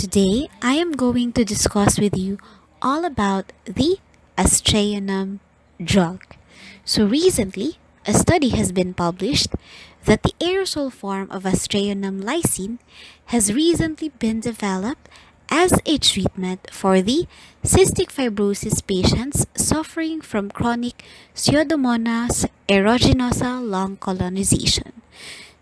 Today, I am going to discuss with you all about the Aztreonam drug. So recently, a study has been published that the aerosol form of Aztreonam lysine has recently been developed as a treatment for the cystic fibrosis patients suffering from chronic Pseudomonas aeruginosa lung colonization.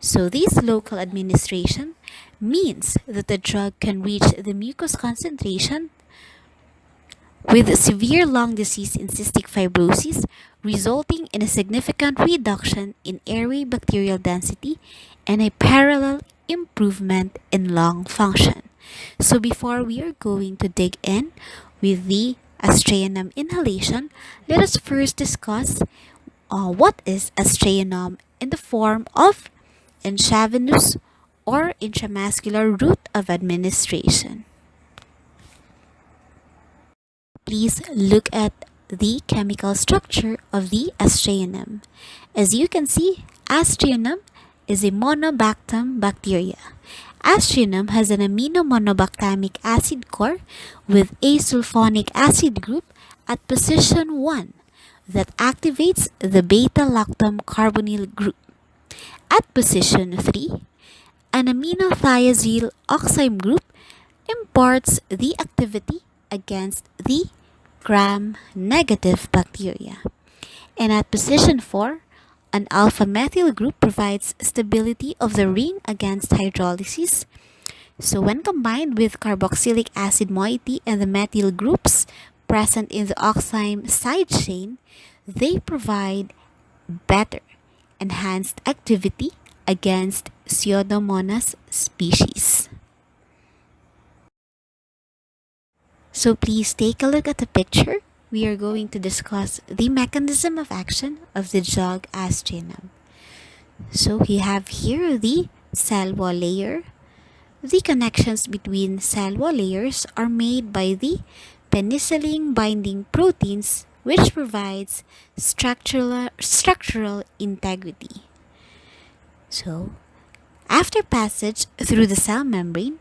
So this local administration means that the drug can reach the mucus concentration with severe lung disease in cystic fibrosis, resulting in a significant reduction in airway bacterial density and a parallel improvement in lung function. So before we are going to dig in with the Aztreonam inhalation, let us first discuss what is Aztreonam in the form of intravenous or intramuscular route of administration. Please look at the chemical structure of the Aztreonam. As you can see, Aztreonam is a monobactam bacteria. Aztreonam has an amino monobactamic acid core with a sulfonic acid group at position 1 that activates the beta-lactam carbonyl group. At position 3, an aminothiazole oxime group imparts the activity against the gram-negative bacteria. And at position 4, an alpha-methyl group provides stability of the ring against hydrolysis. So when combined with carboxylic acid moiety and the methyl groups present in the oxime side chain, they provide better enhanced activity against Pseudomonas species. So please take a look at the picture. We are going to discuss the mechanism of action of the drug Aztreonam. So we have here the cell wall layer. The connections between cell wall layers are made by the penicillin binding proteins, which provides structural integrity. So, after passage through the cell membrane,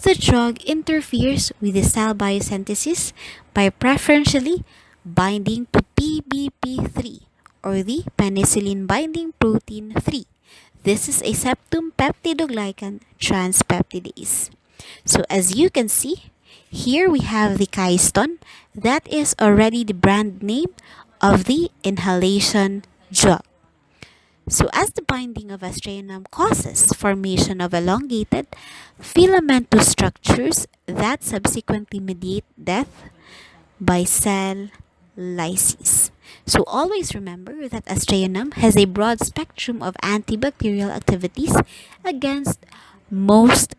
the drug interferes with the cell biosynthesis by preferentially binding to PBP3 or the penicillin binding protein 3. This is a septum peptidoglycan transpeptidase. So as you can see, here we have the Keystone. That is already the brand name of the inhalation drug. So as the binding of Aztreonam causes formation of elongated filamentous structures that subsequently mediate death by cell lysis. So always remember that Aztreonam has a broad spectrum of antibacterial activities against most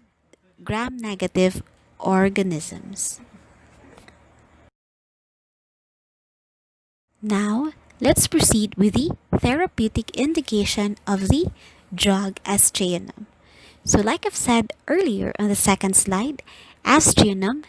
gram-negative organisms. Now, let's proceed with the therapeutic indication of the drug Aztreonam. So like I've said earlier on the second slide, Aztreonam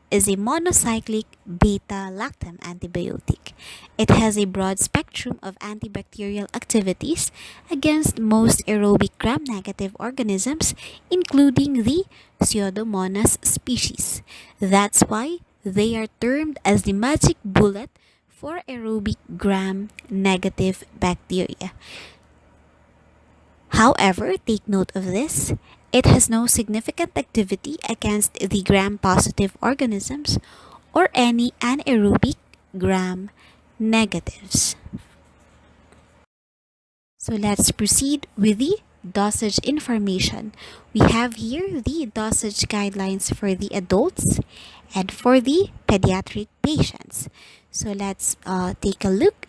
is a monocyclic beta-lactam antibiotic. It has a broad spectrum of antibacterial activities against most aerobic gram-negative organisms, including the Pseudomonas species. That's why they are termed as the magic bullet for aerobic gram-negative bacteria. However, take note of this. It has no significant activity against the gram-positive organisms or any anaerobic gram-negatives. So let's proceed with the dosage information. We have here the dosage guidelines for the adults and for the pediatric patients. So let's take a look.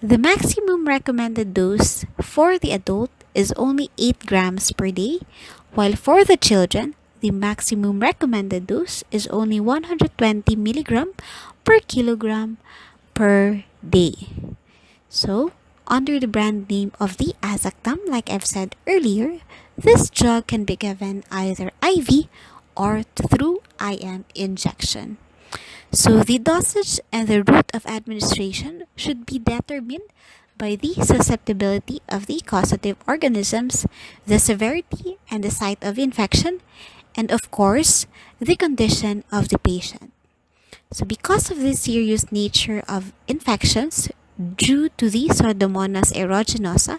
The maximum recommended dose for the adult is only 8 grams per day, while for the children, the maximum recommended dose is only 120 milligram per kilogram per day. So, under the brand name of the Aztreonam, like I've said earlier, this drug can be given either IV or through IM injection. So the dosage and the route of administration should be determined by the susceptibility of the causative organisms, the severity and the site of infection, and of course, the condition of the patient. So, because of the serious nature of infections due to the Pseudomonas aeruginosa,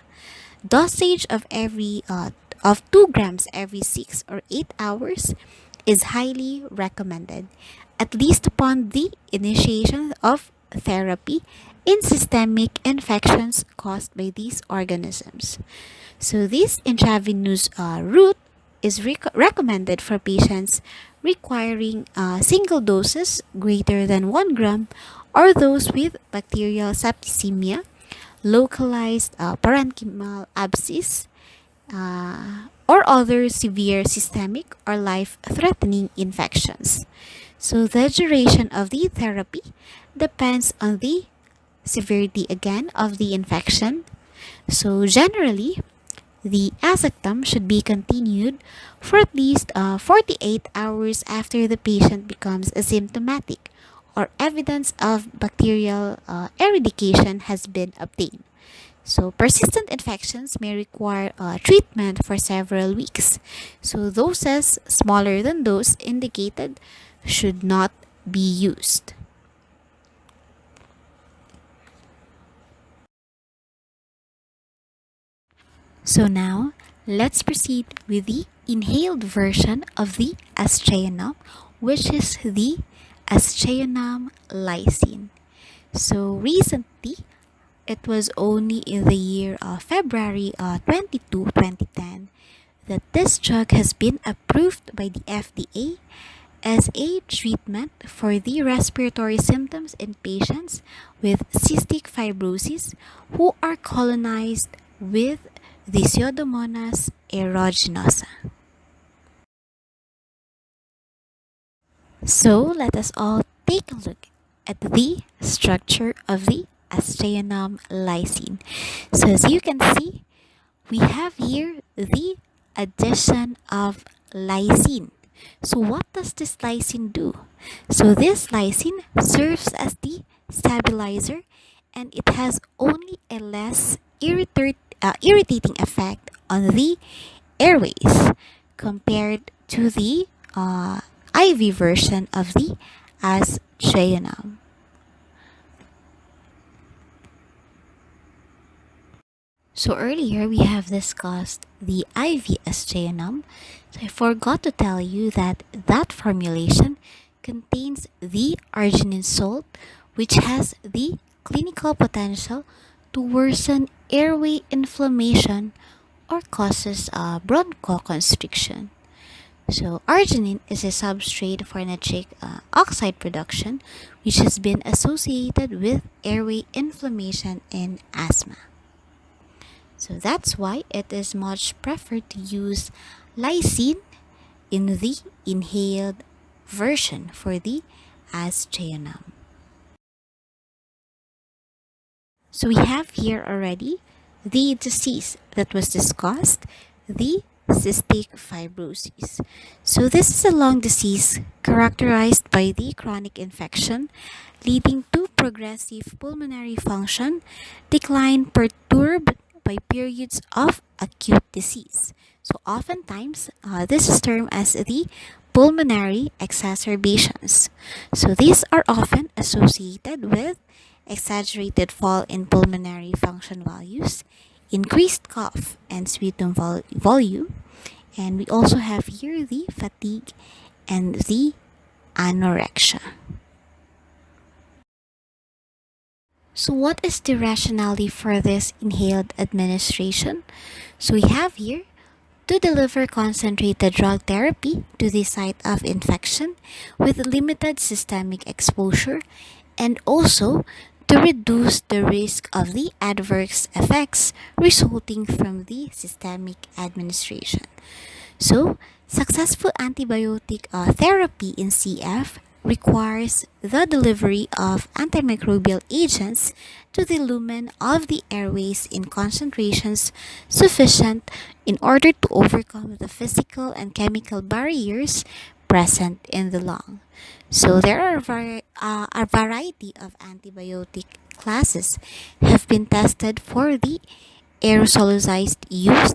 dosage of 2 grams every 6 or 8 hours is highly recommended, at least upon the initiation of therapy in systemic infections caused by these organisms. So, this intravenous route is recommended for patients requiring single doses greater than 1 gram or those with bacterial septicemia, localized parenchymal abscess, or other severe systemic or life threatening infections. So, the duration of the therapy depends on the severity again of the infection. So, generally, the Aztreonam should be continued for at least 48 hours after the patient becomes asymptomatic or evidence of bacterial eradication has been obtained. So, persistent infections may require treatment for several weeks. So, doses smaller than those indicated should not be used. So now, let's proceed with the inhaled version of the Aztreonam, which is the Aztreonam lysine. So recently, it was only in the year February 22, 2010, that this drug has been approved by the FDA as a treatment for the respiratory symptoms in patients with cystic fibrosis who are colonized with the Pseudomonas aeruginosa. So let us all take a look at the structure of the Aztreonam lysine. So as you can see, we have here the addition of lysine. So what does this lysine do? So this lysine serves as the stabilizer, and it has only a less irritating effect on the airways compared to the IV version of the Aztreonam. So earlier we have discussed the IV Aztreonam. So I forgot to tell you that that formulation contains the arginine salt, which has the clinical potential to worsen airway inflammation or causes bronchoconstriction. So arginine is a substrate for nitric oxide production, which has been associated with airway inflammation in asthma. So that's why it is much preferred to use lysine in the inhaled version for the Aztreonam. So we have here already the disease that was discussed, the cystic fibrosis. So this is a lung disease characterized by the chronic infection leading to progressive pulmonary function decline perturbed by periods of acute disease. So oftentimes, this is termed as the pulmonary exacerbations. So these are often associated with exaggerated fall in pulmonary function values, increased cough and sputum volume, and we also have here the fatigue and the anorexia. So what is the rationale for this inhaled administration? So we have here to deliver concentrated drug therapy to the site of infection with limited systemic exposure, and also to reduce the risk of the adverse effects resulting from the systemic administration. So, successful antibiotic therapy in CF requires the delivery of antimicrobial agents to the lumen of the airways in concentrations sufficient in order to overcome the physical and chemical barriers present in the lung. So there are a variety of antibiotic classes have been tested for the aerosolized use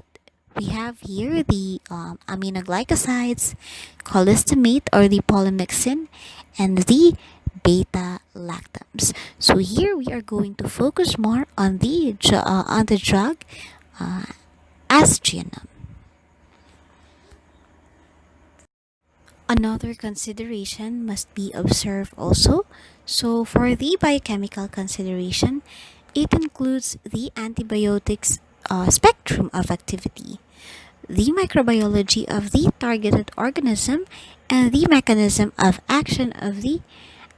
We have here the aminoglycosides, cholistomate or the polymyxin, and the beta lactams. So here we are going to focus more on the drug Aztreonam. Another consideration must be observed also. So for the biochemical consideration, it includes the antibiotics spectrum of activity, the microbiology of the targeted organism, and the mechanism of action of the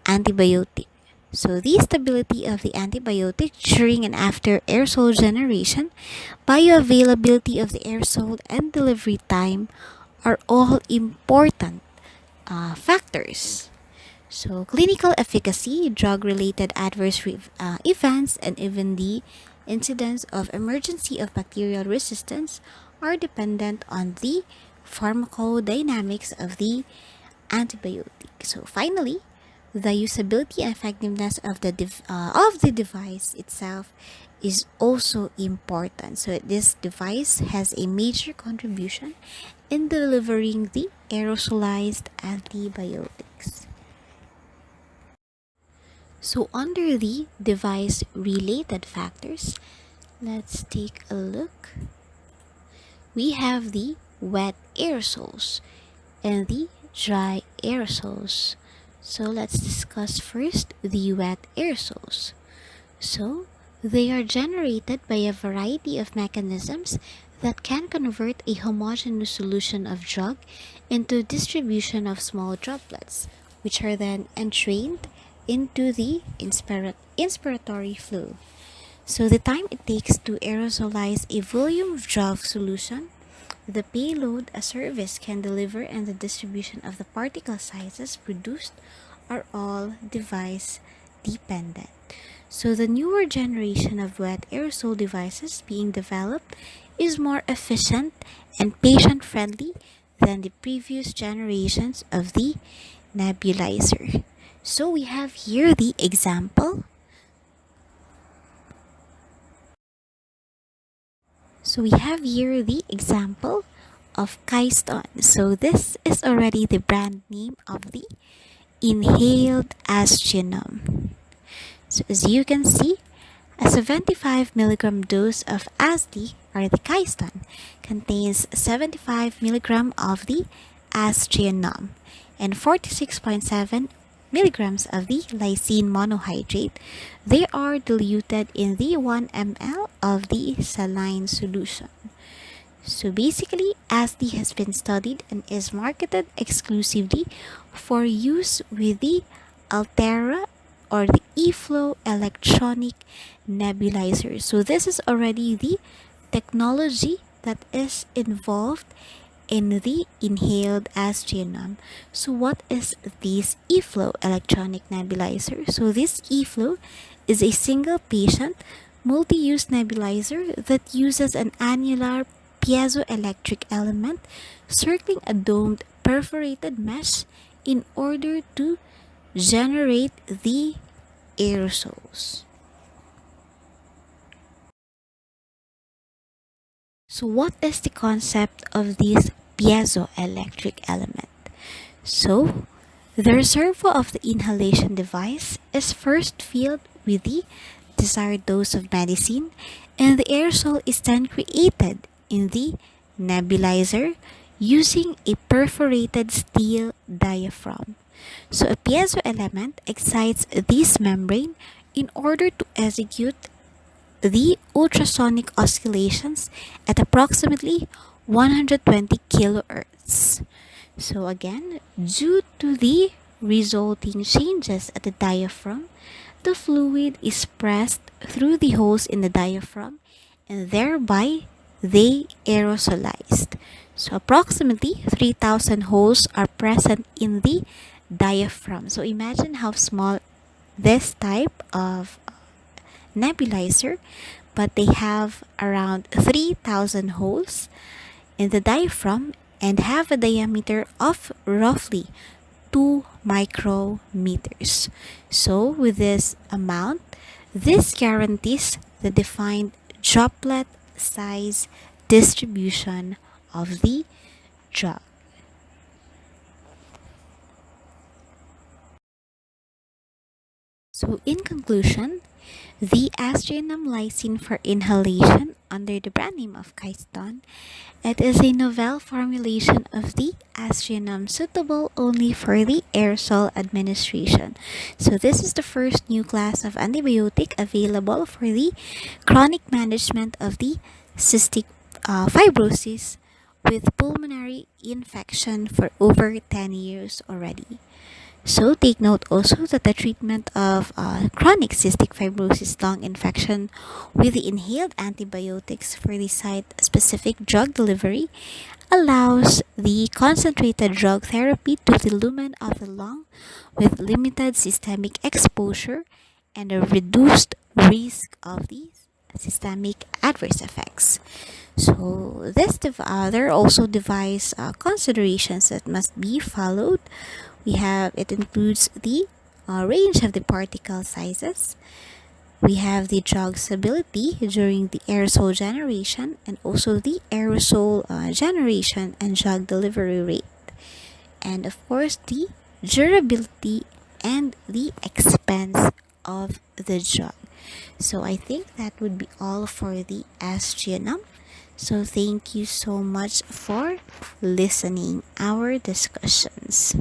antibiotic. So the stability of the antibiotic during and after aerosol generation, bioavailability of the aerosol, and delivery time are all important factors. So, clinical efficacy, drug related adverse events, and even the incidence of emergency of bacterial resistance are dependent on the pharmacodynamics of the antibiotic. So, finally, the usability and effectiveness of the device itself is also important. So, this device has a major contribution in delivering the aerosolized antibiotics. So, under the device related factors, let's take a look. We have the wet aerosols and the dry aerosols. So, let's discuss first the wet aerosols. So, they are generated by a variety of mechanisms that can convert a homogeneous solution of drug into distribution of small droplets, which are then entrained into the inspiratory fluid. So the time it takes to aerosolize a volume of drug solution, the payload a service can deliver, and the distribution of the particle sizes produced are all device dependent. So the newer generation of wet aerosol devices being developed is more efficient and patient friendly than the previous generations of the nebulizer. So we have here the example. So we have here the example of Keystone. So this is already the brand name of the inhaled Aztreonam. So as you can see, a 75 milligram dose of ASD or the Keystone contains 75 milligram of the Aztreonam and 46.7 milligrams of the lysine monohydrate. They are diluted in the 1 ml of the saline solution. So basically, ASD has been studied and is marketed exclusively for use with the Altera or the eFlow electronic nebulizer. So this is already the technology that is involved in the inhaled Aztreonam. So what is this eFlow electronic nebulizer? So this eFlow is a single patient multi-use nebulizer that uses an annular piezoelectric element circling a domed perforated mesh in order to generate the aerosols. So what is the concept of this piezoelectric element? So the reservoir of the inhalation device is first filled with the desired dose of medicine, and the aerosol is then created in the nebulizer using a perforated steel diaphragm. So a piezo element excites this membrane in order to execute the ultrasonic oscillations at approximately 120 kilohertz. So again, due to the resulting changes at the diaphragm, the fluid is pressed through the holes in the diaphragm and thereby they aerosolized. So approximately 3,000 holes are present in the diaphragm. So imagine how small this type of nebulizer, but they have around 3,000 holes in the diaphragm and have a diameter of roughly 2 micrometers. So with this amount, this guarantees the defined droplet size distribution of the drug. So, in conclusion, the Aztreonam lysine for inhalation under the brand name of Keystone, it is a novel formulation of the Aztreonam suitable only for the aerosol administration. So, this is the first new class of antibiotic available for the chronic management of the cystic fibrosis with pulmonary infection for over 10 years already. So take note also that the treatment of chronic cystic fibrosis lung infection with the inhaled antibiotics for the site-specific drug delivery allows the concentrated drug therapy to the lumen of the lung with limited systemic exposure and a reduced risk of these systemic adverse effects. So there are also device considerations that must be followed. It includes the range of the particle sizes. We have the drug stability during the aerosol generation and also the aerosol generation and drug delivery rate. And of course, the durability and the expense of the drug. So I think that would be all for the Aztreonam. So thank you so much for listening our discussions.